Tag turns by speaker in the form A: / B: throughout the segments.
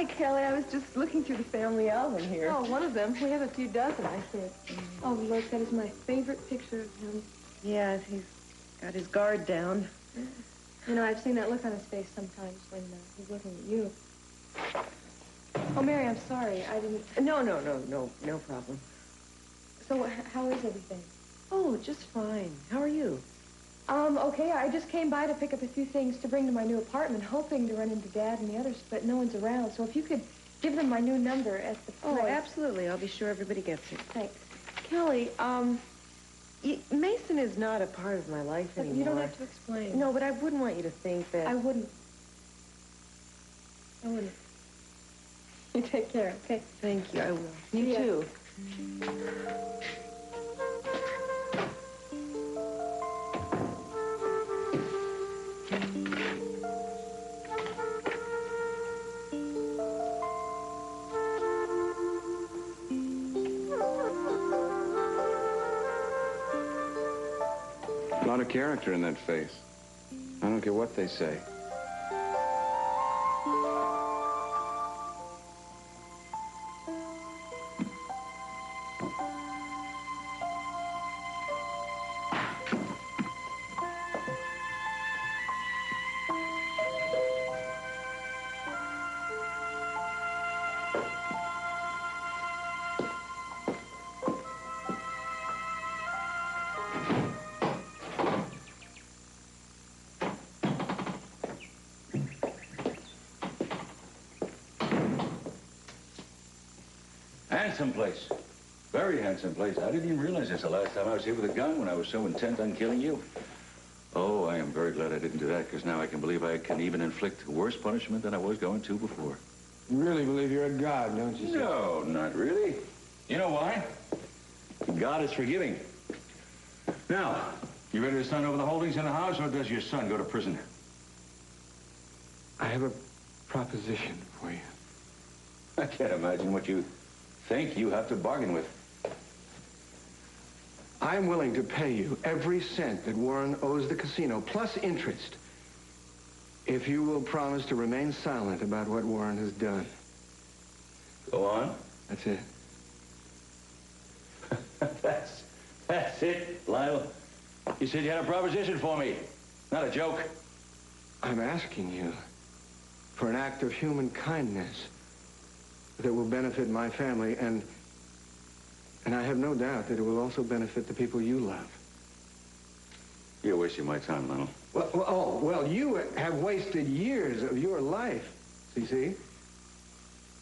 A: Hi, Kelly. I was just looking through the family album here.
B: Oh, one of them. We have a few dozen, I think. Oh, look, that is my favorite picture of him.
A: Yes, he's got his guard down.
B: You know, I've seen that look on his face sometimes when he's looking at you. Oh, Mary, I'm sorry. I didn't...
A: No problem.
B: So, how is everything?
A: Oh, just fine. How are you?
B: Okay. I just came by to pick up a few things to bring to my new apartment, hoping to run into Dad and the others, but no one's around. So if you could give them my new number at the place.
A: Oh, absolutely. I'll be sure everybody gets it.
B: Thanks.
A: Kelly, Mason is not a part of my life anymore.
B: You don't have to explain.
A: No, but I wouldn't want you to think that...
B: I wouldn't. You take care, okay?
A: Thank you. I will. You too.
C: Not a character in that face. I don't care what they say.
D: Handsome place. Very handsome place. I didn't even realize this the last time I was here with a gun when I was so intent on killing you. Oh, I am very glad I didn't do that, because now I can believe I can even inflict worse punishment than I was going to before.
C: You really believe you're a god, don't you, sir?
D: No, not really. You know why? God is forgiving. Now, you ready to sign over the holdings in the house, or does your son go to prison?
C: I have a proposition for you.
D: I can't imagine what you think you have to bargain with.
C: I'm willing to pay you every cent that Warren owes the casino, plus interest, if you will promise to remain silent about what Warren has done.
D: Go on.
C: That's it.
D: That's it, Lionel. You said you had a proposition for me. Not a joke.
C: I'm asking you for an act of human kindness that will benefit my family, and I have no doubt that it will also benefit the people you love.
D: You're wasting my time, Lionel.
C: Well, you have wasted years of your life, CC.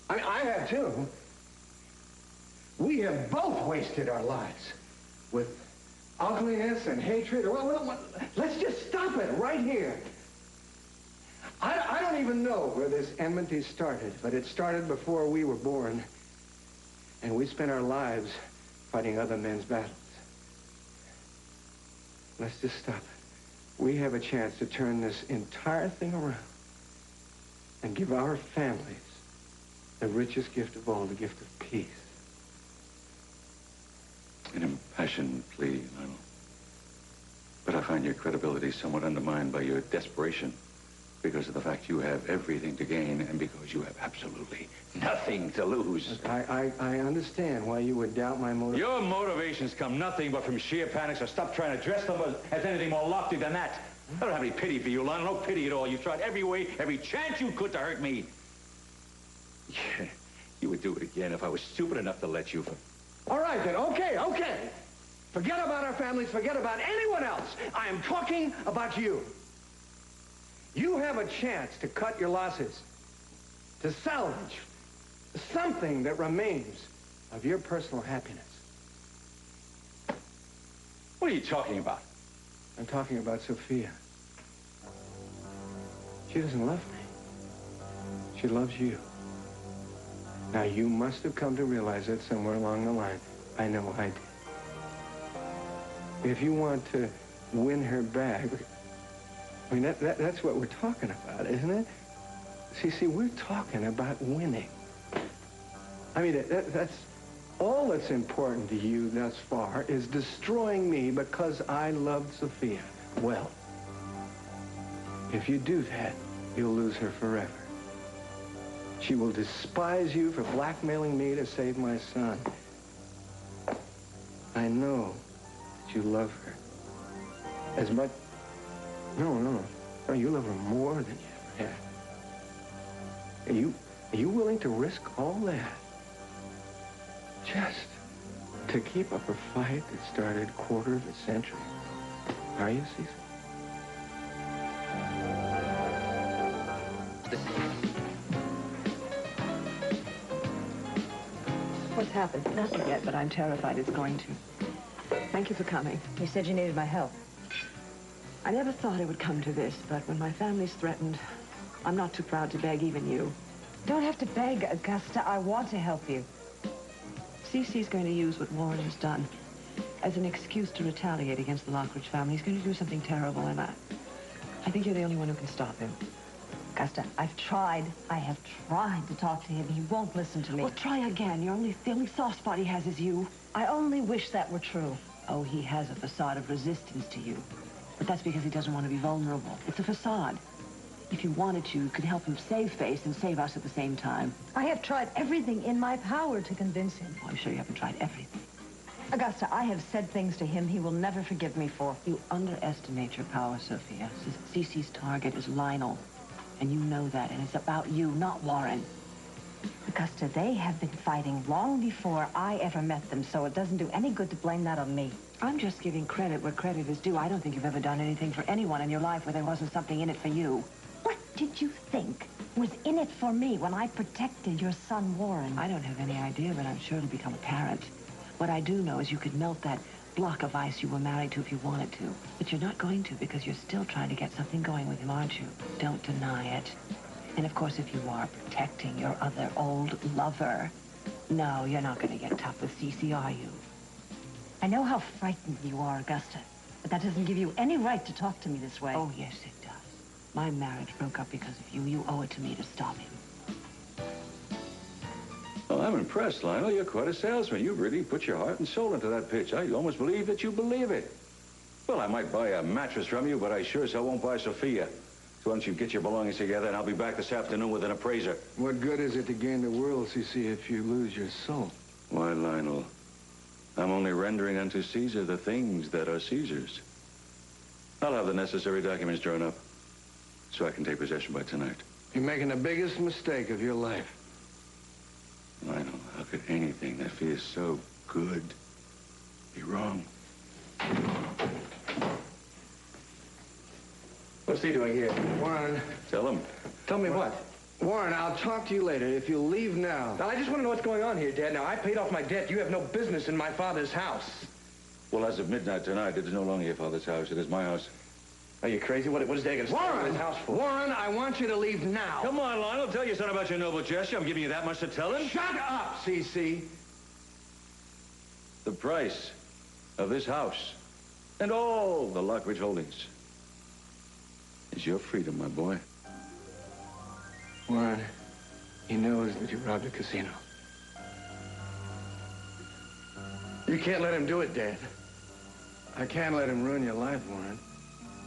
C: I mean, I have too. We have both wasted our lives with ugliness and hatred. Well, let's just stop it right here. I don't even know where this enmity started, but it started before we were born, and we spent our lives fighting other men's battles. Let's just stop it. We have a chance to turn this entire thing around and give our families the richest gift of all, the gift of peace.
D: An impassioned plea, Lionel. But I find your credibility somewhat undermined by your desperation, because of the fact you have everything to gain and because you have absolutely nothing to lose.
C: Look, I understand why you would doubt my motive.
D: Your motivations come nothing but from sheer panic, so stop trying to dress them as anything more lofty than that. I don't have any pity for you, Lionel. No pity at all. You've tried every way, every chance you could to hurt me. Yeah, you would do it again if I was stupid enough to let you.
C: All right, then. Okay. Forget about our families. Forget about anyone else. I am talking about you. You have a chance to cut your losses, to salvage something that remains of your personal happiness.
D: What are you talking about?
C: I'm talking about Sophia. She doesn't love me. She loves you. Now, you must have come to realize it somewhere along the line. I know I did. If you want to win her back, I mean, that's what we're talking about, isn't it? See, we're talking about winning. I mean, that's all that's important to you thus far is destroying me because I loved Sophia. Well, if you do that, you'll lose her forever. She will despise you for blackmailing me to save my son. I know that you love her as much... No, you love her more than you ever have. Are you willing to risk all that just to keep up a fight that started a quarter of a century? Are you, Cecil?
E: What's happened? Nothing yet, but I'm terrified it's going to. Thank you for coming.
F: You said you needed my help.
E: I never thought it would come to this, but when my family's threatened, I'm not too proud to beg even you.
F: Don't have to beg, Augusta. I want to help you.
E: Cece's going to use what Warren has done as an excuse to retaliate against the Lockridge family. He's going to do something terrible, and I think you're the only one who can stop him.
F: Augusta, I've tried. I have tried to talk to him. He won't listen to me.
E: Well, try again. The only soft spot he has is you.
F: I only wish that were true.
E: Oh, he has a facade of resistance to you. But that's because he doesn't want to be vulnerable. It's a facade. If you wanted to, you could help him save face and save us at the same time.
F: I have tried everything in my power to convince him.
E: Oh, I'm sure you haven't tried everything.
F: Augusta, I have said things to him he will never forgive me for.
E: You underestimate your power, Sophia. Cece's target is Lionel. And you know that, and it's about you, not Warren.
F: Augusta, they have been fighting long before I ever met them, so it doesn't do any good to blame that on me.
E: I'm just giving credit where credit is due. I don't think you've ever done anything for anyone in your life where there wasn't something in it for you.
F: What did you think was in it for me when I protected your son, Warren?
E: I don't have any idea, but I'm sure it'll become apparent. What I do know is you could melt that block of ice you were married to if you wanted to. But you're not going to because you're still trying to get something going with him, aren't you? Don't deny it. And of course, if you are protecting your other old lover, no, you're not going to get tough with Cece, are you?
F: I know how frightened you are, Augusta, but that doesn't give you any right to talk to me this way.
E: Oh, yes, it does. My marriage broke up because of you. You owe it to me to stop him.
D: Well, I'm impressed, Lionel. You're quite a salesman. You really put your heart and soul into that pitch. I almost believe that you believe it. Well, I might buy a mattress from you, but I sure as hell won't buy Sophia. So why don't you get your belongings together, and I'll be back this afternoon with an appraiser.
C: What good is it to gain the world, Cece, if you lose your soul?
D: Why, Lionel, I'm only rendering unto Caesar the things that are Caesar's. I'll have the necessary documents drawn up so I can take possession by tonight.
C: You're making the biggest mistake of your life.
D: Lionel, how could anything that feels so good be wrong?
C: What's he doing here? Warren.
D: Tell him.
C: Tell me what? Warren, I'll talk to you later. If you'll leave now.
G: Now, I just want to know what's going on here, Dad. Now, I paid off my debt. You have no business in my father's house.
D: Well, as of midnight tonight, it is no longer your father's house. It is my house.
G: Are you crazy? What is Dad going to stay in his house for?
C: Warren, I want you to leave now.
D: Come on, Lionel. Tell your son about your noble gesture. I'm giving you that much to tell him.
C: Shut up, Cece.
D: The price of this house and all the Lockridge holdings is your freedom, my boy.
C: Warren, he knows that you robbed a casino.
G: You can't let him do it, Dad.
C: I can't let him ruin your life, Warren.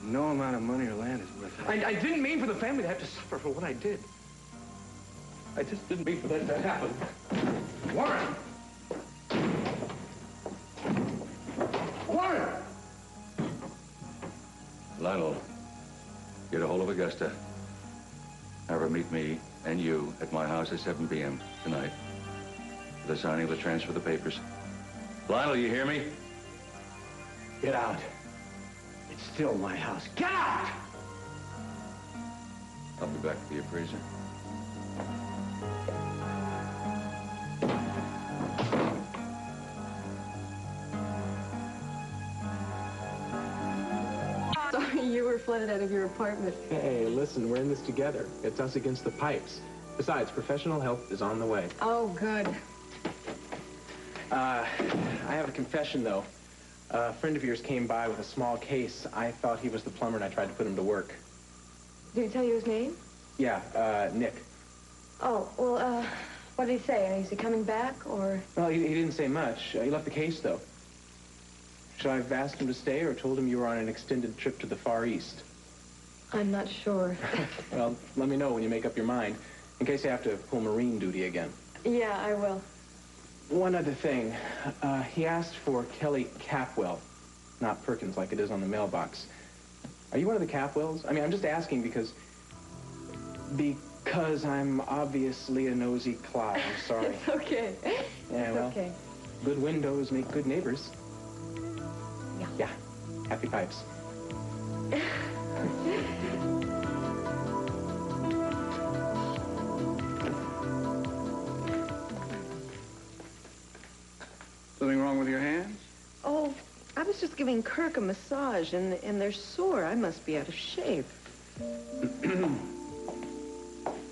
C: No amount of money or land is worth it.
G: I didn't mean for the family to have to suffer for what I did. I just didn't mean for that to happen.
C: Warren! Warren!
D: Lionel, get a hold of Augusta. Have her meet me and you at my house at 7 p.m. tonight for the signing of the transfer of the papers. Lionel, you hear me?
C: Get out. It's still my house. Get out!
D: I'll be back with the appraiser.
B: Sorry, you were flooded out of your apartment.
H: Hey, listen, we're in this together. It's us against the pipes. Besides, professional help is on the way.
B: Oh, good.
H: I have a confession, though. A friend of yours came by with a small case. I thought he was the plumber, and I tried to put him to work.
B: Did he tell you his name?
H: Yeah, Nick.
B: Oh, well, what did he say? Is he coming back, or?
H: Well, he didn't say much. He left the case, though. Should I have asked him to stay or told him you were on an extended trip to the Far East?
B: I'm not sure.
H: Well, let me know when you make up your mind. in case you have to pull Marine duty again.
B: Yeah, I will.
H: One other thing. He asked for Kelly Capwell, not Perkins like it is on the mailbox. Are you one of the Capwells? I mean, I'm just asking because I'm obviously a nosy clown. I'm sorry.
B: It's okay.
H: Yeah, well,
B: okay.
H: Good windows make good neighbors.
B: Yeah.
H: Yeah. Happy pipes.
C: Something wrong with your hands?
A: Oh, I was just giving Kirk a massage, and they're sore. I must be out of shape.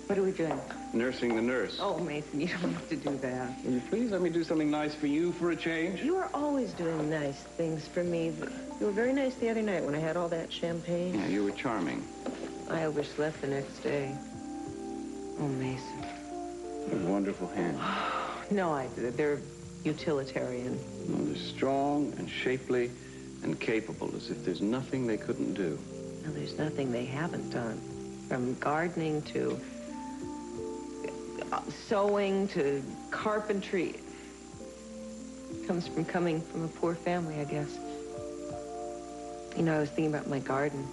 A: What are we doing?
C: Nursing the nurse.
A: Oh, Mason, you don't have to do that.
C: Will you please let me do something nice for you for a change?
A: You are always doing nice things for me. You were very nice the other night when I had all that champagne.
C: Yeah, you were charming.
A: I overslept the next day. Oh, Mason.
C: You have wonderful hands.
A: No, they're utilitarian.
C: Well, they're strong and shapely and capable, as if there's nothing they couldn't do.
A: No, there's nothing they haven't done. From gardening to sewing to carpentry. Comes from coming from a poor family, I guess. You know, I was thinking about my garden.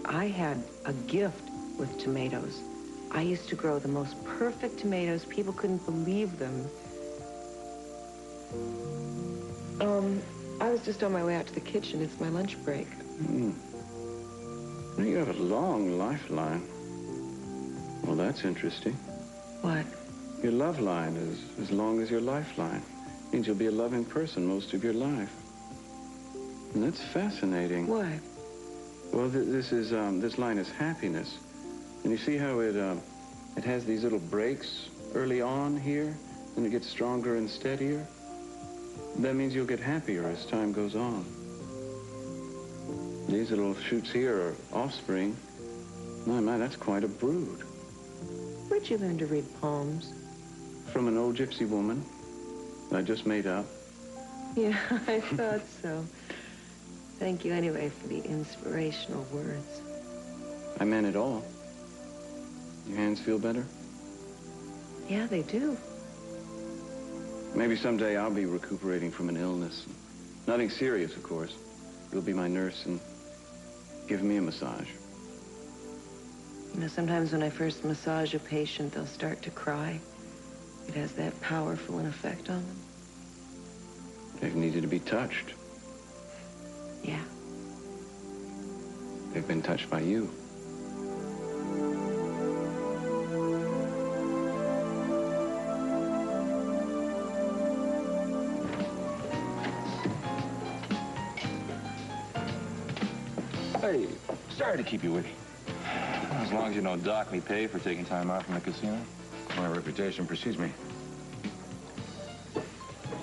A: I had a gift with tomatoes. I used to grow the most perfect tomatoes. People couldn't believe them. I was just on my way out to the kitchen. It's my lunch break.
C: You have a long lifeline. Well, that's interesting.
A: What?
C: Your love line is as long as your lifeline. Means you'll be a loving person most of your life. And that's fascinating.
A: Why?
C: Well, this line is happiness. And you see how it has these little breaks early on here, and it gets stronger and steadier? That means you'll get happier as time goes on. These little shoots here are offspring. My, that's quite a brood.
A: Where'd you learn to read poems?
C: From an old gypsy woman I just made up.
A: Yeah, I thought so. Thank you anyway for the inspirational words.
C: I meant it all. Your hands feel better?
A: Yeah, they do.
C: Maybe someday I'll be recuperating from an illness. Nothing serious, of course. You'll be my nurse and give me a massage.
A: You know, sometimes when I first massage a patient, they'll start to cry. It has that powerful an effect on them.
C: They've needed to be touched.
A: Yeah.
C: They've been touched by you.
D: Hey, sorry to keep you waiting.
G: As long as you don't dock me pay for taking time out from the casino.
D: My reputation precedes me.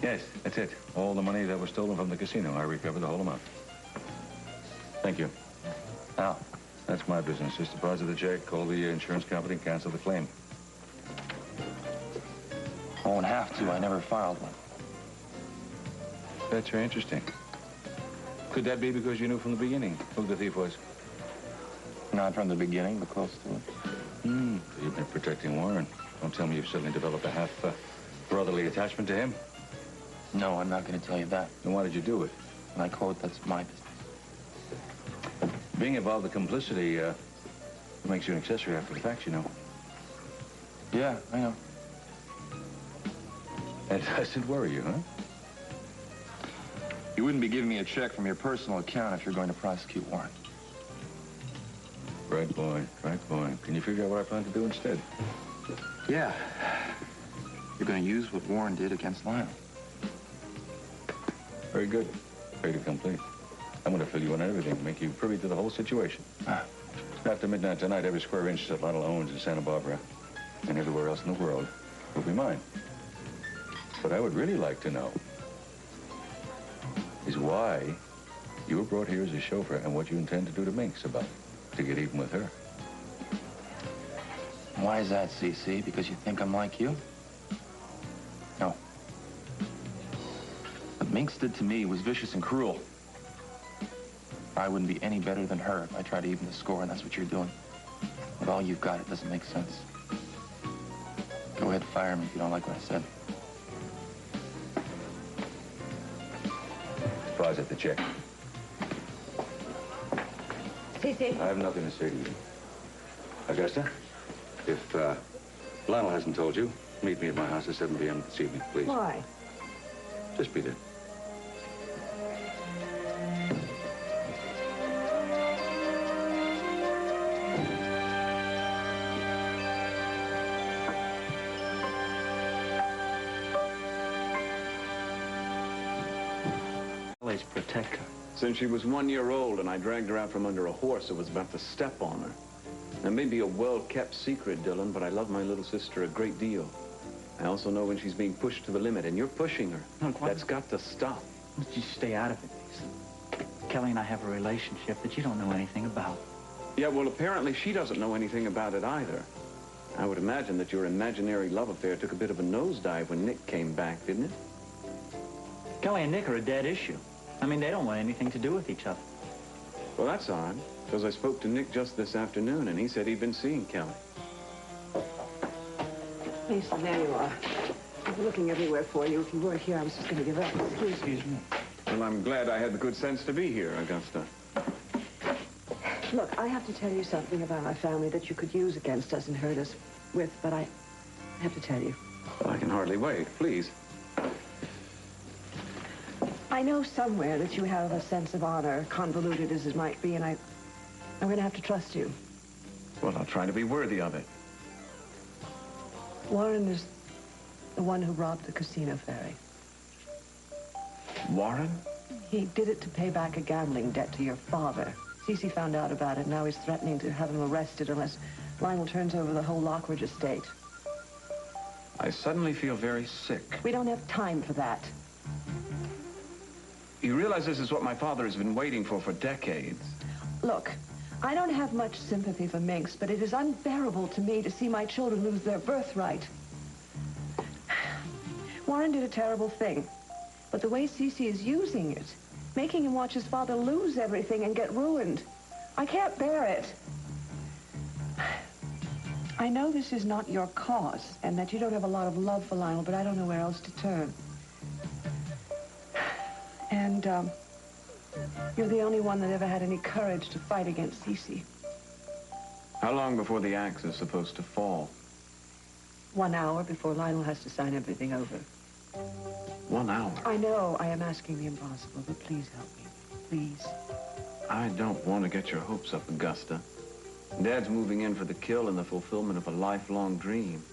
D: Yes, that's it. All the money that was stolen from the casino, I recovered the whole amount. Thank you.
G: How?
D: That's my business. Just deposit the check, call the insurance company, and cancel the claim.
G: I won't have to. I never filed one.
D: That's very interesting. Could that be because you knew from the beginning who the thief was?
G: Not from the beginning, but close to it.
D: So you've been protecting Warren. Don't tell me you've suddenly developed a half-brotherly attachment to him.
G: No, I'm not going to tell you that.
D: Then why did you do it?
G: And I quote, that's my business.
D: Being involved in complicity makes you an accessory after the fact, you know.
G: Yeah, I know.
D: That doesn't worry you, huh?
G: You wouldn't be giving me a check from your personal account if you're going to prosecute Warren.
D: Right, boy. Right, boy. Can you figure out what I plan to do instead?
G: Yeah. You're going to use what Warren did against Lionel.
D: Very good. Fait accompli. I'm going to fill you in on everything, make you privy to the whole situation. After midnight tonight, every square inch that Lionel owns in Santa Barbara and everywhere else in the world will be mine. What I would really like to know is why you were brought here as a chauffeur and what you intend to do to Minx about it, to get even with her.
G: Why is that, CC? Because you think I'm like you? No. What Minx did to me was vicious and cruel. I wouldn't be any better than her if I tried to even the score, and that's what you're doing. With all you've got, it doesn't make sense.
I: Go ahead, fire me if you don't like what I said.
D: Deposit the check.
A: Cece.
D: I have nothing to say to you. Augusta, if Lionel hasn't told you, meet me at my house at 7 p.m. this evening, please.
A: Why?
D: Just be there.
J: Always protect her. Since she was 1 year old and I dragged her out from under a horse that was about to step on her. That may be a well-kept secret, Dillon, but I love my little sister a great deal. I also know when she's being pushed to the limit, and you're pushing her. Look, that's got to stop.
K: You stay out of it, Maisie. Kelly and I have a relationship that you don't know anything about.
J: Yeah, well, apparently she doesn't know anything about it either. I would imagine that your imaginary love affair took a bit of a nosedive when Nick came back, didn't it?
K: Kelly and Nick are a dead issue. I mean, they don't want anything to do with each other.
J: Well, that's odd, because I spoke to Nick just this afternoon, and he said he'd been seeing Kelly.
E: Mason, there you are. I've been looking everywhere for you. If you weren't here, I was just going to give up.
K: Excuse me.
J: Well, I'm glad I had the good sense to be here, Augusta.
E: Look, I have to tell you something about our family that you could use against us and hurt us with, but I have to tell you.
J: Well, I can hardly wait. Please.
E: I know somewhere that you have a sense of honor, convoluted as it might be, and I'm going to have to trust you.
J: Well, I'll try to be worthy of it.
E: Uorren is the one who robbed the casino ferry.
J: Uorren?
E: He did it to pay back a gambling debt to your father. Cece found out about it. Now he's threatening to have him arrested unless Lionel turns over the whole Lockridge estate.
J: I suddenly feel very sick.
E: We don't have time for that.
J: You realize this is what my father has been waiting for decades.
E: Look, I don't have much sympathy for minks, but it is unbearable to me to see my children lose their birthright. Uorren did a terrible thing, but the way Cece is using it, making him watch his father lose everything and get ruined, I can't bear it. I know this is not your cause, and that you don't have a lot of love for Lionel, but I don't know where else to turn. And, you're the only one that ever had any courage to fight against Cece.
J: How long before the axe is supposed to fall?
E: 1 hour before Lionel has to sign everything over.
J: 1 hour?
E: I know I am asking the impossible, but please help me. Please.
J: I don't want to get your hopes up, Augusta. Dad's moving in for the kill and the fulfillment of a lifelong dream.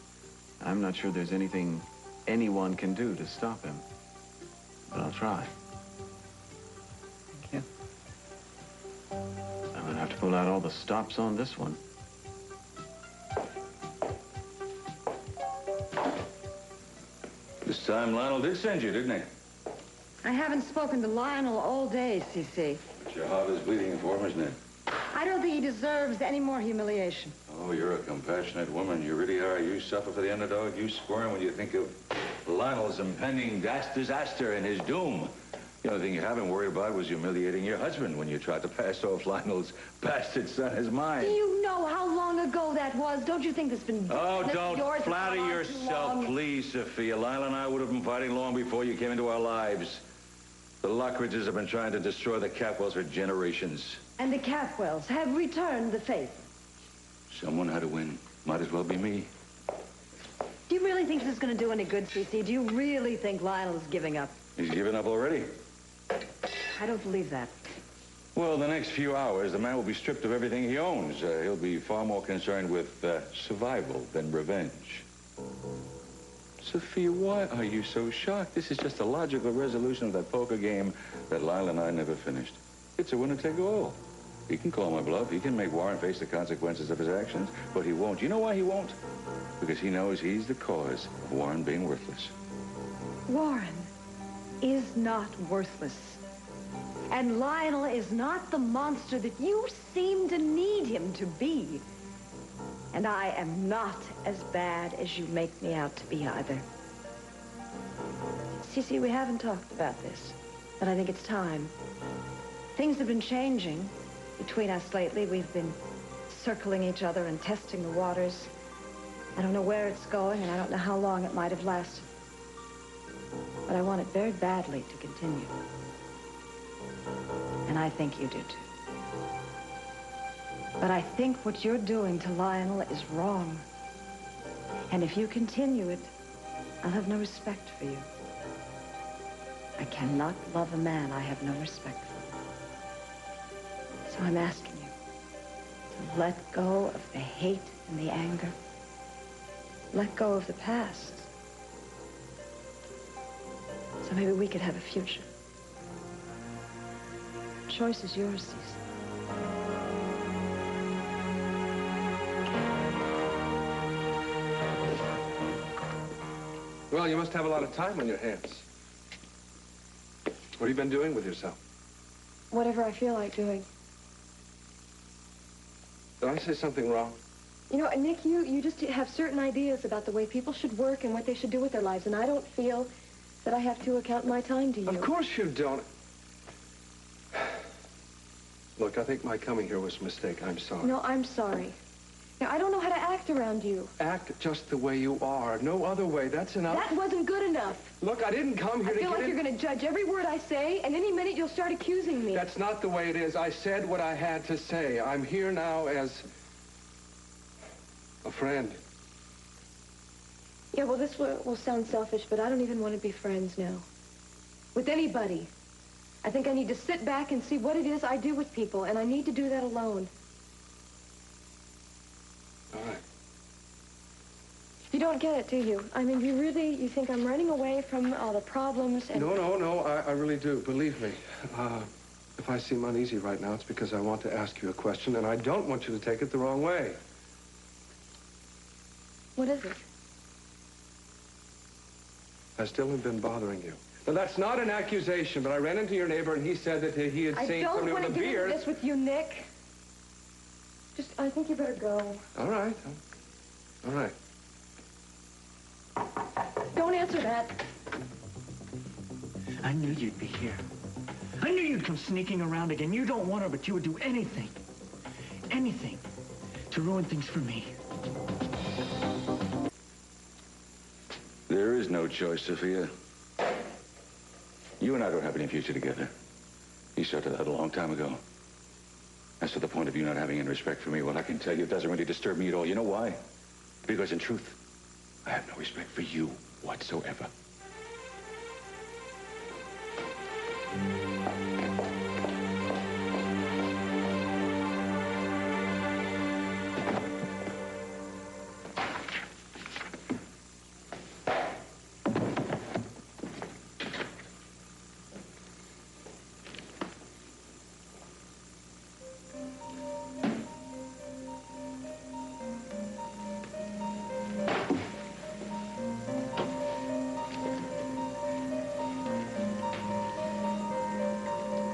J: I'm not sure there's anything anyone can do to stop him. But I'll try.
E: Thank you.
J: I'm gonna have to pull out all the stops on this one.
D: This time Lionel did send you, didn't he?
L: I haven't spoken to Lionel all day, Cece.
D: But your heart is bleeding for him, isn't it?
L: I don't think he deserves any more humiliation.
D: Oh, you're a compassionate woman. You really are. You suffer for the underdog. You squirm when you think of Lionel's impending disaster and his doom. The only thing you haven't worried about was humiliating your husband when you tried to pass off Lionel's bastard son as mine.
L: Do you know how long ago that was? Don't you think that's been...
D: Oh, don't flatter yourself, please, Sophia. Lionel and I would have been fighting long before you came into our lives. The Lockridges have been trying to destroy the Capwells for generations.
L: And the Capwells have returned the faith.
D: Someone had to win. Might as well be me.
L: Do you really think this is going to do any good, Cece? Do you really think Lionel's giving up?
D: He's given up already.
L: I don't believe that.
D: Well, the next few hours, the man will be stripped of everything he owns. He'll be far more concerned with survival than revenge. Sophia, why are you so shocked? This is just a logical resolution of that poker game that Lyle and I never finished. It's a winner-take-all. He can call my bluff. He can make Uorren face the consequences of his actions, but he won't. You know why he won't? Because he knows he's the cause of Uorren being worthless.
L: Uorren is not worthless. And Lionel is not the monster that you seem to need him to be. And I am not as bad as you make me out to be either. Cece, we haven't talked about this, but I think it's time. Things have been changing between us lately. We've been circling each other and testing the waters. I don't know where it's going, and I don't know how long it might have lasted. But I want it very badly to continue. And I think you do, too. But I think what you're doing to Lionel is wrong. And if you continue it, I'll have no respect for you. I cannot love a man I have no respect for. So I'm asking you to let go of the hate and the anger. Let go of the past. So maybe we could have a future. The choice is yours, Cecil.
C: Well, you must have a lot of time on your hands. What have you been doing with yourself?
B: Whatever I feel like doing.
C: Did I say something wrong?
B: You know, Nick, you just have certain ideas about the way people should work and what they should do with their lives, and I don't feel that I have to account my time to you.
C: Of course you don't. Look, I think my coming here was a mistake. I'm sorry.
B: No, I'm sorry. Now, I don't know how to act around you.
C: Act just the way you are. No other way. That's enough.
B: That wasn't good enough.
C: Look, I didn't come here to get
B: I feel like you're going to judge every word I say, and any minute you'll start accusing me.
C: That's not the way it is. I said what I had to say. I'm here now as a friend.
B: Yeah, well, this will sound selfish, but I don't even want to be friends now. With anybody. I think I need to sit back and see what it is I do with people, and I need to do that alone.
C: All right.
B: You don't get it, do you? I mean, you think I'm running away from all the problems and...
C: No, I really do. Believe me. If I seem uneasy right now, it's because I want to ask you a question, and I don't want you to take it the wrong way.
B: What is it?
C: Has Dillon been bothering you? Now, that's not an accusation, but I ran into your neighbor, and he said that he had seen somebody with a beard.
B: I don't want to get into this with you, Nick. I think you better go.
C: All right. All right.
B: Don't answer that.
K: I knew you'd be here. I knew you'd come sneaking around again. You don't want her, but you would do anything to ruin things for me.
D: There is no choice, Sophia. You and I don't have any future together. You started that a long time ago. As to the point of you not having any respect for me, well, I can tell you it doesn't really disturb me at all. You know why? Because in truth, I have no respect for you whatsoever.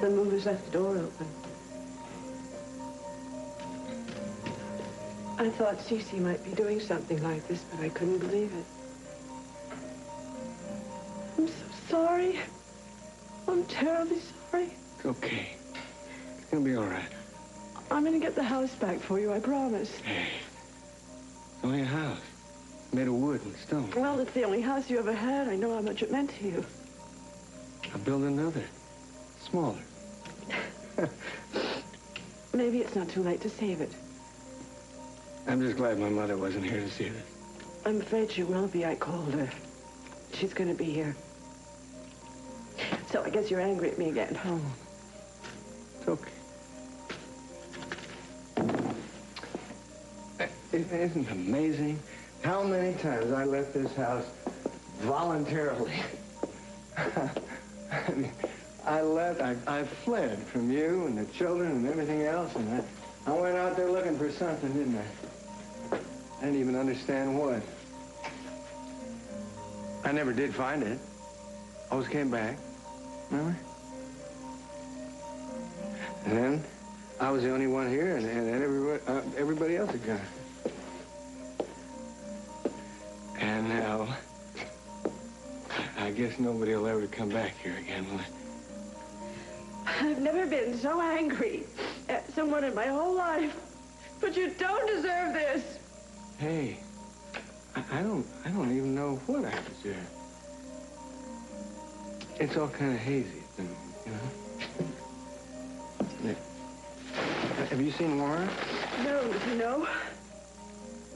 A: The movers left the door open. I thought Cece might be doing something like this, but I couldn't believe it. I'm so sorry. I'm terribly sorry.
C: It's okay. It's gonna be all right.
A: I'm gonna get the house back for you, I promise.
C: Hey, it's only a house. Made of wood and stone.
A: Well, it's the only house you ever had. I know how much it meant to you.
C: I'll build another. Smaller.
A: Maybe it's not too late to save it.
C: I'm just glad my mother wasn't here to see this.
A: I'm afraid she will be. I called her. She's going to be here. So I guess you're angry at me again.
C: Oh, it's okay. Isn't it amazing how many times I left this house voluntarily? I mean, I fled from you and the children and everything else, and I went out there looking for something, didn't I? I didn't even understand what. I never did find it. Always came back. Remember? And then I was the only one here, and everybody else had gone. And now, I guess nobody will ever come back here again, will it?
A: I've never been so angry at someone in my whole life. But you don't deserve this.
C: Hey, I don't even know what I was there. It's all kind of hazy, you know? Have you seen Warren?
A: No, you know?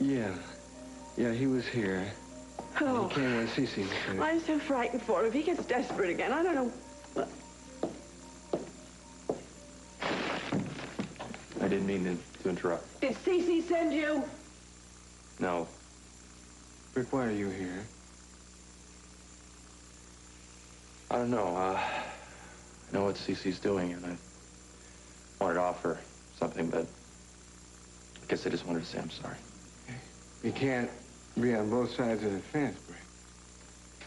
C: Yeah. Yeah, he was here.
A: Oh.
C: He came when Cece was here.
A: I'm so frightened for him. If he gets desperate again, I don't know.
I: I didn't mean to interrupt.
A: Did Cece send you?
I: No.
C: Rick, why are you here?
I: I don't know. I know what Cece's doing, and I wanted to offer something, but I guess I just wanted to say I'm sorry.
C: You can't be on both sides of the fence, Brick.
I: I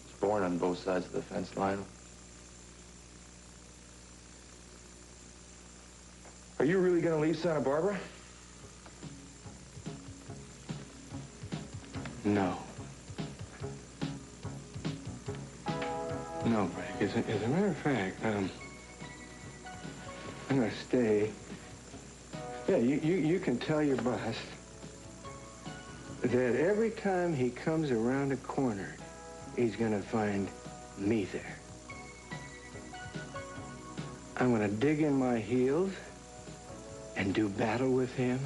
I: was born on both sides of the fence, Lionel.
G: Are you really going to leave Santa Barbara?
C: No. No, Brick. As a matter of fact, I'm going to stay. Yeah, you can tell your boss that every time he comes around a corner, he's going to find me there. I'm going to dig in my heels and do battle with him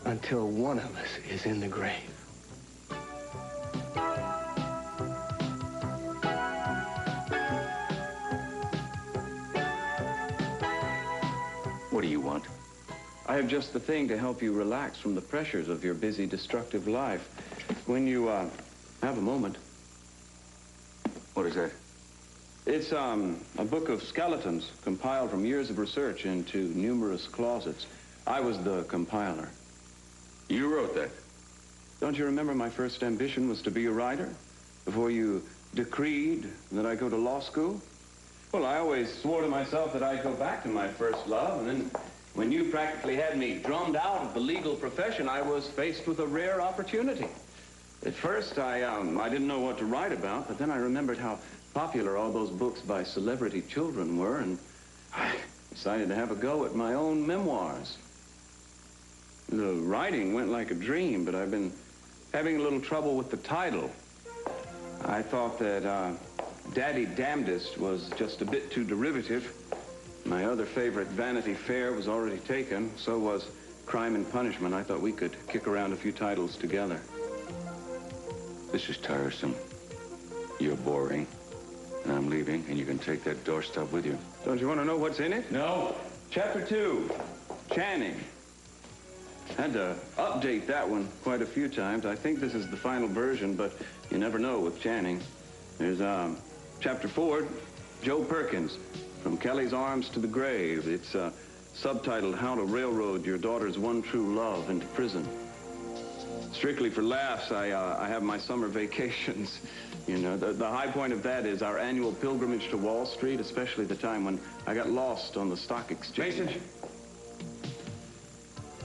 C: until one of us is in the grave.
J: What do you want? I have just the thing to help you relax from the pressures of your busy, destructive life. When you, have a moment.
D: What is that?
J: It's, a book of skeletons compiled from years of research into numerous closets. I was the compiler.
D: You wrote that?
J: Don't you remember my first ambition was to be a writer? Before you decreed that I go to law school? Well, I always swore to myself that I'd go back to my first love, and then when you practically had me drummed out of the legal profession, I was faced with a rare opportunity. At first, I didn't know what to write about, but then I remembered how popular all those books by celebrity children were, and I decided to have a go at my own memoirs. The writing went like a dream, but I've been having a little trouble with the title. I thought that Daddy Damnedest was just a bit too derivative. My other favorite, Vanity Fair, was already taken. So was Crime and Punishment. I thought we could kick around a few titles together.
D: This is tiresome. You're boring. And I'm leaving, and you can take that doorstop with you.
J: Don't you want to know what's in it?
D: No.
J: Chapter 2, Channing. Had to update that one quite a few times. I think this is the final version, but you never know with Channing. There's Chapter 4, Joe Perkins, From Kelly's Arms to the Grave. It's subtitled How to Railroad Your Daughter's One True Love into Prison. Strictly for laughs, I have my summer vacations. You know, the high point of that is our annual pilgrimage to Wall Street, especially the time when I got lost on the stock exchange.
G: Mason?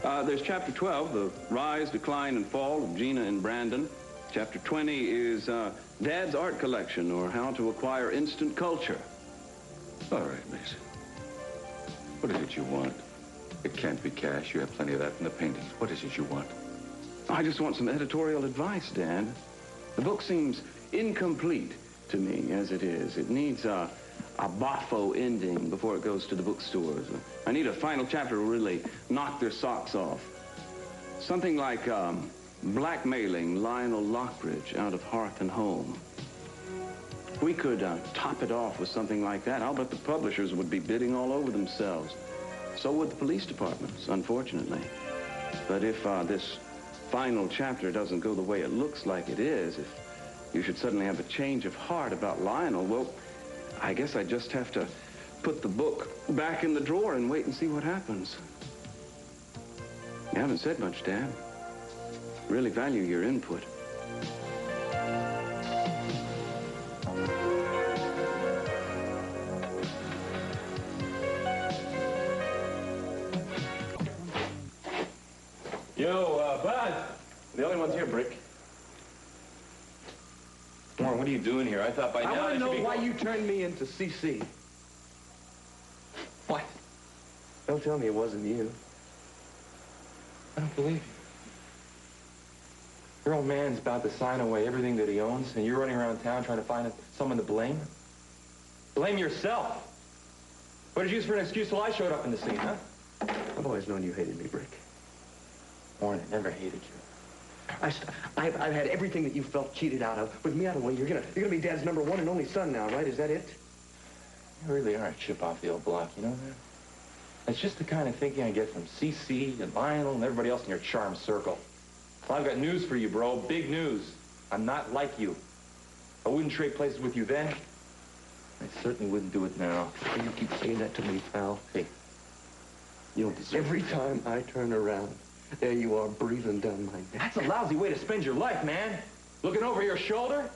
J: There's Chapter 12, The Rise, Decline, and Fall of Gina and Brandon. Chapter 20 is Dad's Art Collection, or How to Acquire Instant Culture.
D: All right, Mason. What is it you want? It can't be cash. You have plenty of that in the paintings. What is it you want?
J: I just want some editorial advice, Dad. The book seems incomplete to me as it is. It needs a boffo ending before it goes to the bookstores. I need a final chapter to really knock their socks off. Something like blackmailing Lionel Lockridge out of Hearth and Home. If we could top it off with something like that, I'll bet the publishers would be bidding all over themselves. So would the police departments, unfortunately. But if this final chapter doesn't go the way it looks like it is, if you should suddenly have a change of heart about Lionel, well, I guess I just have to put the book back in the drawer and wait and see what happens. You haven't said much, Dad. Really value your input.
G: Yo, Bud.
H: The only one's here, Brick. Warren, what are you doing here? I thought by now
G: I want to know why
H: you
G: you turned me into CC.
H: What? Don't tell me it wasn't you. I don't believe you. Your old man's about to sign away everything that he owns, and you're running around town trying to find someone to blame? Blame yourself. What did you use for an excuse till I showed up in the scene, huh?
G: I've always known you hated me, Brick.
H: Warren, I never hated you.
G: I've had everything that you felt cheated out of. With me out of the way, you're gonna be Dad's #1 and only son now, right? Is that it?
H: You really are a chip off the old block, you know that? That's just the kind of thinking I get from CC and Lionel and everybody else in your charm circle. Well, I've got news for you, bro. Big news. I'm not like you. I wouldn't trade places with you then. I certainly wouldn't do it now.
G: You keep saying that to me, pal.
H: Hey, you don't deserve
G: Every time I turn around, there you are breathing down my neck.
H: That's a lousy way to spend your life, man. Looking over your shoulder,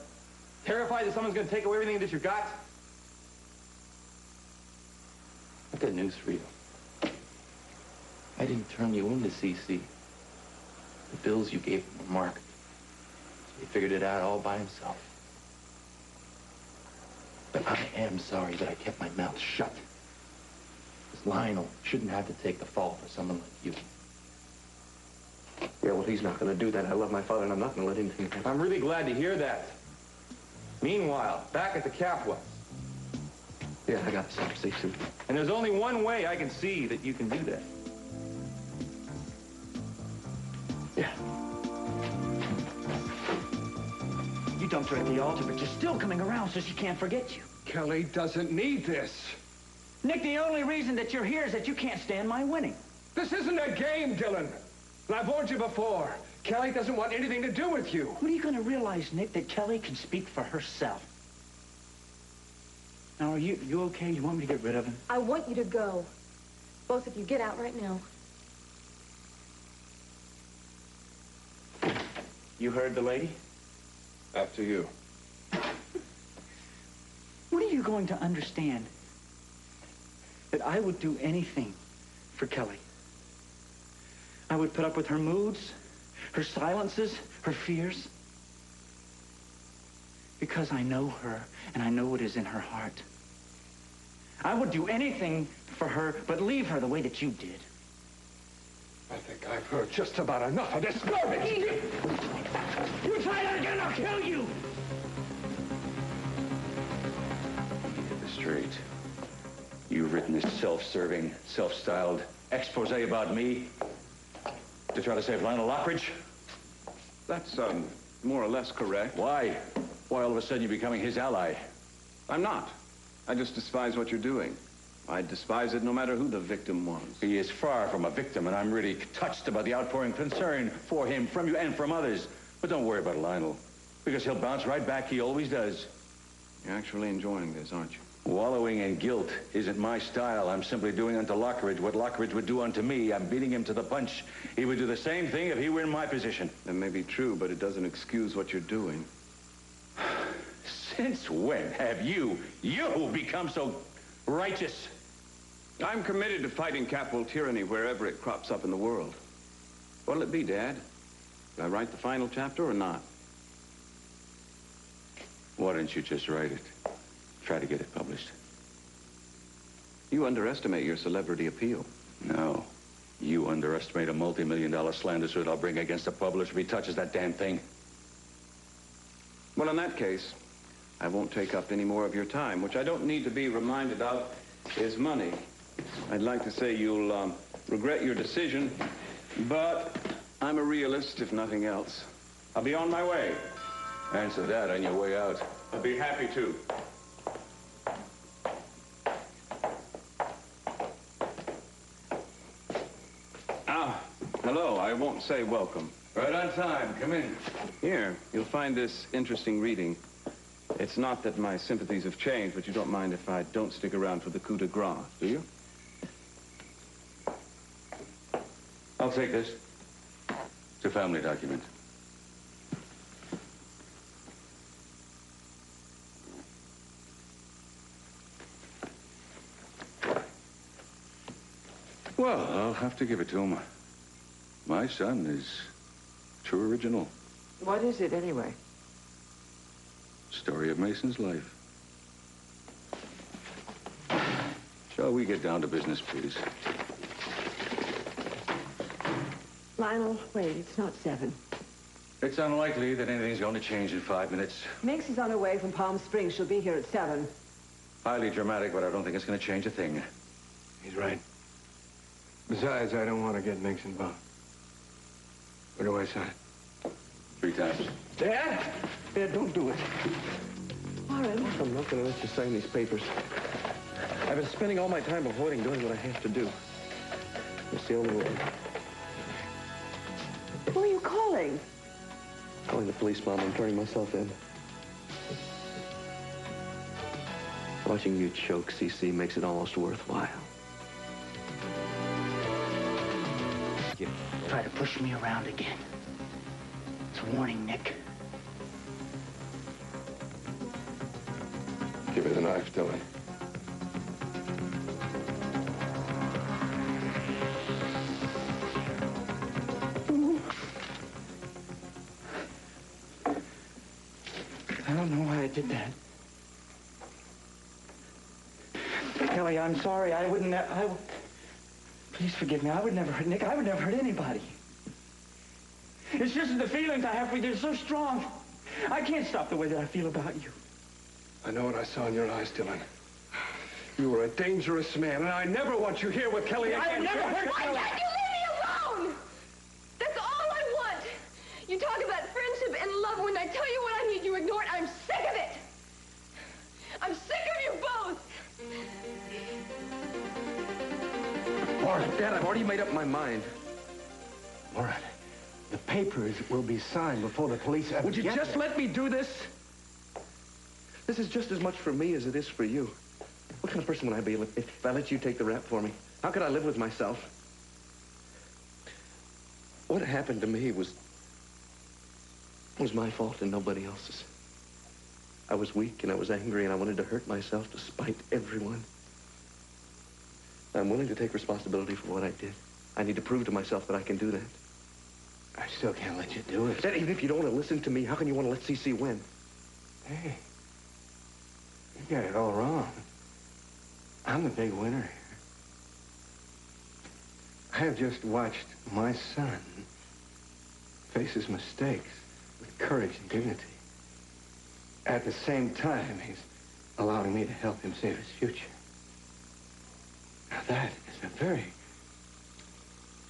H: terrified that someone's going to take away everything that you got. I've got news for you. I didn't turn you into CC. The bills you gave him were marked. He figured it out all by himself. But I am sorry that I kept my mouth shut. Because Lionel shouldn't have to take the fall for someone like you.
G: Yeah, well, he's not going to do that. I love my father, and I'm not going to let him think that.
H: I'm really glad to hear that. Meanwhile, back at the Capwells.
G: Yeah, I got something to say, too.
H: And there's only one way I can see that you can do that.
G: Yeah.
K: You dumped her at the altar, but you're still coming around so she can't forget you.
C: Kelly doesn't need this.
K: Nick, the only reason that you're here is that you can't stand my winning.
C: This isn't a game, Dillon. And I've warned you before. Kelly doesn't want anything to do with you.
K: When are you going to realize, Nick, that Kelly can speak for herself? Now, are you okay? You want me to get rid of him?
B: I want you to go. Both of you, get out right now.
H: You heard the lady?
C: After you.
K: When are you going to understand that I would do anything for Kelly? I would put up with her moods, her silences, her fears. Because I know her, and I know what is in her heart. I would do anything for her, but leave her the way that you did.
C: I think I've heard just about enough of this garbage.
K: You try that again, I'll kill you!
D: Get this straight. You've written this self-serving, self-styled expose about me to try to save Lionel Lockridge?
J: That's, more or less correct.
D: Why? Why all of a sudden you're becoming his ally?
J: I'm not. I just despise what you're doing. I despise it no matter who the victim was.
D: He is far from a victim, and I'm really touched about the outpouring concern for him from you and from others. But don't worry about Lionel, because he'll bounce right back. He always does.
J: You're actually enjoying this, aren't you?
D: Wallowing in guilt isn't my style. I'm simply doing unto Lockridge what Lockridge would do unto me. I'm beating him to the punch. He would do the same thing if he were in my position.
J: That may be true, but it doesn't excuse what you're doing.
D: Since when have you become so righteous?
J: I'm committed to fighting capital tyranny wherever it crops up in the world. What'll it be, Dad? Do I write the final chapter or not?
D: Why don't you just write it? Try to get it published.
J: You underestimate your celebrity appeal.
D: No. You underestimate a multi-million-dollar slander suit I'll bring against a publisher if he touches that damn thing.
J: Well, in that case, I won't take up any more of your time. Which I don't need to be reminded of is money. I'd like to say you'll regret your decision, but I'm a realist, if nothing else. I'll be on my way.
D: Answer that on your way out.
J: I'll be happy to. Hello. I won't say welcome.
D: Right on time. Come in.
J: Here, you'll find this interesting reading. It's not that my sympathies have changed, but you don't mind if I don't stick around for the coup de grace, do you?
D: I'll take this. It's a family document. Well, I'll have to give it to him. My son is true original.
A: What is it, anyway?
D: Story of Mason's life. Shall we get down to business, please?
E: Lionel, wait, it's not 7.
D: It's unlikely that anything's going to change in 5 minutes.
E: Mix is on her way from Palm Springs. She'll be here at 7.
D: Highly dramatic, but I don't think it's going to change a thing.
C: He's right. Besides, I don't want to get Mix involved. Where do I sign?
D: 3 times.
C: Dad? Dad, don't do it.
E: Warren.
C: I'm not going to let you sign these papers. I've been spending all my time avoiding doing what I have to do. It's the only way.
E: Who are you calling?
C: Calling the police, Mom. I'm turning myself in. Watching you choke, CC, makes it almost worthwhile.
K: You try to push me around again. It's a warning, Nick.
C: Give me the knife, Dillon.
K: I don't know why I did that. Kelly, I'm sorry. I wouldn't. Please forgive me. I would never hurt Nick. I would never hurt anybody. It's just the feelings I have for you. They're so strong. I can't stop the way that I feel about you.
C: I know what I saw in your eyes, Dillon. You were a dangerous man, and I never want you here with Kelly again.
K: I never hurt
B: Why
K: Kelly.
B: can't you leave me alone? That's all I want. You talk about friendship and love. When I tell you what I need, you ignore it. I'm sick of it. I'm sick of you both.
C: Warren, Dad, I've already made up my mind. Warren, the papers will be signed before the police ever
M: Would you just let me do this? This is just as much for me as it is for you. What kind of person would I be if I let you take the rap for me? How could I live with myself? What happened to me was my fault and nobody else's. I was weak and I was angry and I wanted to hurt myself to spite everyone. I'm willing to take responsibility for what I did. I need to prove to myself that I can do that.
C: I still can't let you do it.
M: Dad, even if you don't want to listen to me, how can you want to let CC win?
C: Hey, you got it all wrong. I'm the big winner here. I have just watched my son face his mistakes with courage and dignity. At the same time, he's allowing me to help him save his future. Now that is a very,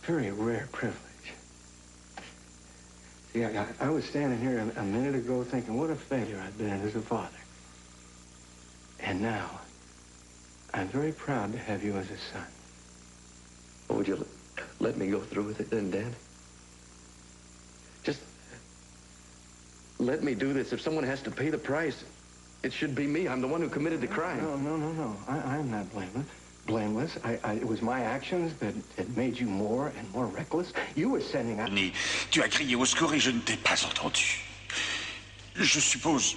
C: very rare privilege. See, I was standing here a minute ago thinking what a failure I've been as a father. And now, I'm very proud to have you as a son.
M: Well, would you let me go through with it then, Dad? Just let me do this. If someone has to pay the price, it should be me. I'm the one who committed the crime.
C: No. I'm not blameless. It was my actions that made you more and more reckless. You were sending out...
N: Tu as crié au secours et je ne t'ai pas entendu. Je suppose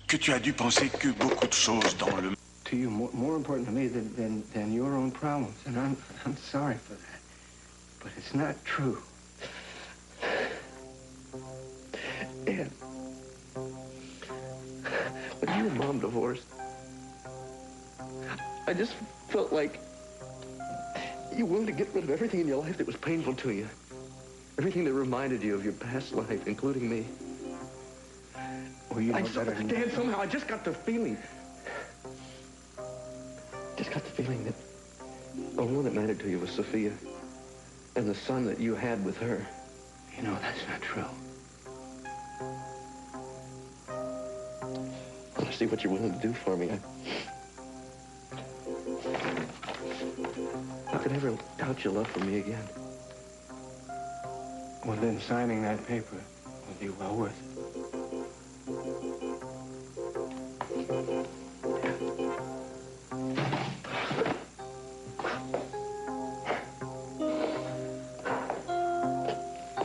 N: que tu as dû penser que beaucoup de choses dans le...
C: To you, more important to me than your own problems. And I'm sorry for that. But it's not true.
M: Dad, when you and Mom divorced, I just felt like you wanted to get rid of everything in your life that was painful to you. Everything that reminded you of your past life, including me.
C: Well, you know better than
M: Dad, somehow I just got the feeling. That the only one that mattered to you was Sophia and the son that you had with her.
C: You know, that's not true.
M: I want to see what you're willing to do for me. How could I ever doubt your love for me again?
C: Well, then signing that paper will be well worth it.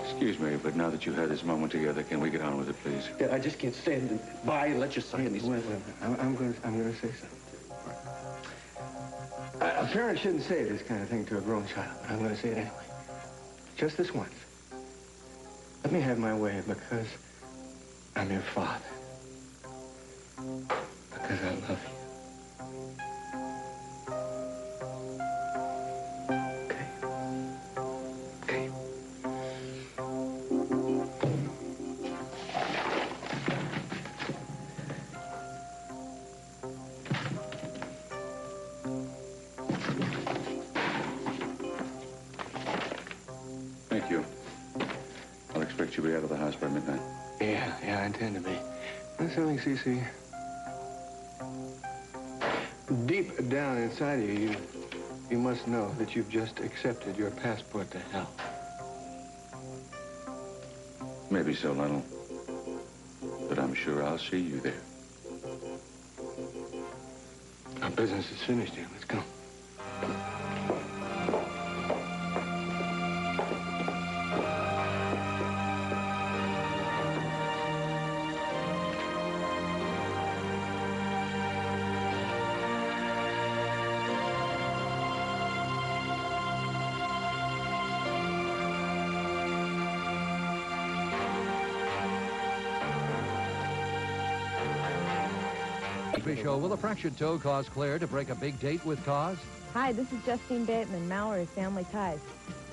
D: Excuse me, but now that you've had this moment together, can we get on with it, please?
M: Dad, I just can't stand by and let you sign these.
C: Wait. I'm going to say something. A parent shouldn't say this kind of thing to a grown child, but I'm going to say it anyway. Just this once. Let me have my way because I'm your father. Because I love you.
D: Thank you. I'll expect you to be out of the house by midnight.
C: Yeah, I intend to be. That's something, Cece. Deep down inside of you, you must know that you've just accepted your passport to hell.
D: Maybe so, Lionel. But I'm sure I'll see you there.
C: Our business is finished here. Let's go.
O: Show, will a fractured toe cause Claire to break a big date with Cause?
P: Hi, this is Justine Bateman, Mallory of Family Ties.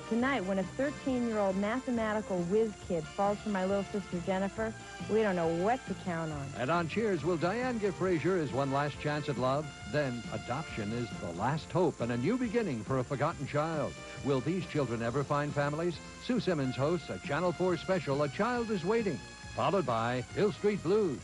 P: Tonight, when a 13-year-old mathematical whiz kid falls for my little sister Jennifer, we don't know what to count on.
O: And on Cheers, will Diane give Frasier his one last chance at love? Then adoption is the last hope and a new beginning for a forgotten child. Will these children ever find families? Sue Simmons hosts a Channel 4 special, A Child is Waiting, followed by Hill Street Blues.